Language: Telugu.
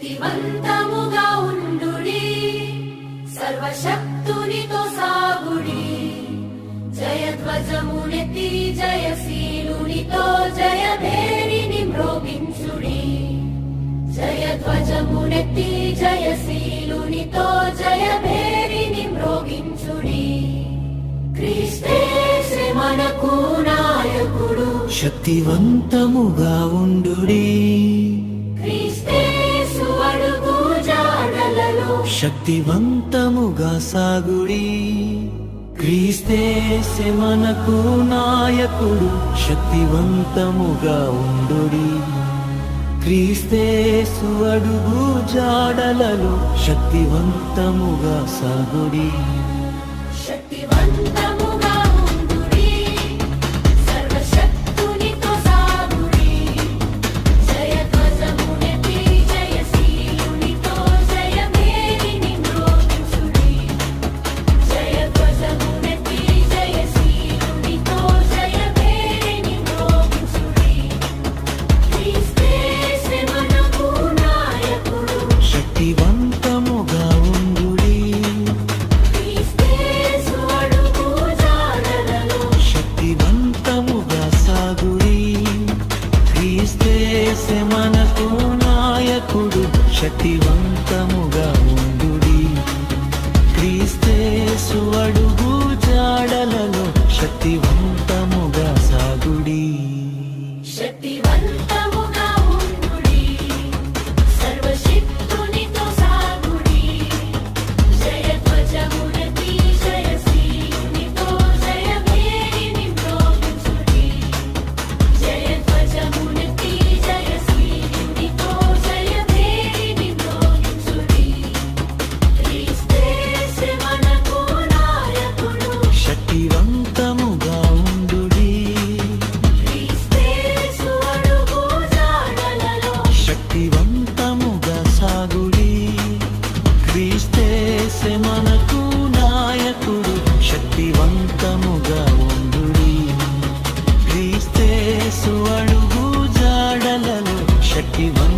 శక్తివంతముగా ఉండుడి, సర్వశక్తునితో సాగుడి, జయధ్వజమునెత్తి జయశీలునితో జయభేరిని మ్రోగించుడి, జయధ్వజమునెత్తి జయశీలునితో జయభేరిని మ్రోగించుడి. క్రీస్తే మనకు నాయకుడు, శక్తివంతముగా ఉండుడి, క్రీస్తేసు అడుగు జాడలలో శక్తివంతముగా సాగుడి. క్రీస్తేసే మనకు నాయకుడు, శక్తివంతముగా ఉండుడి. క్రీస్తేసు అడుగు జాడలలో శక్తివంతముగా సాగుడి. శక్తివంతముగా ఉండుడి, సర్వశక్తునితో సాగుడి, జయధ్వజమునెత్తి జయశీలునితో జయభేరిని మ్రోగించుడి, జయధ్వజమునెత్తి జయశీలునితో జయభేరిని మ్రోగించుడి. క్రీస్తేసే మనకు నాయకుడు, శక్తివంతముగా ఉండుడి, క్రీస్తేసు అడుగు జాడలలో శక్తివంతముగా సాగుడి. క్రీస్తేసే మనకు నాయకుడు, శక్తివంతముగా ఉండుడి. క్రీస్తేసు అడుగు జాడలలో శక్తివంతముగా సాగుడి. శక్తివంతముగా ఉండుడి, సర్వశక్తునితో సాగుడి, జయధ్వజమునెత్తి జయశీలునితో జయభేరిని మ్రోగించుడి, జయధ్వజమునెత్తి జయశీలునితో జయభేరిని మ్రోగించుడి. క్రీస్తేసే మనకు నాయకుడు, శక్తివంతముగా ఉండుడి, క్రీస్తేసు అడుగు జాడలలో శక్తివంతముగా సాగుడి. క్రీస్తేసే మనకు నాయకుడు, శక్తివంతముగా ఉండుడి. క్రీస్తేసు అడుగు జాడలలో శక్తివంత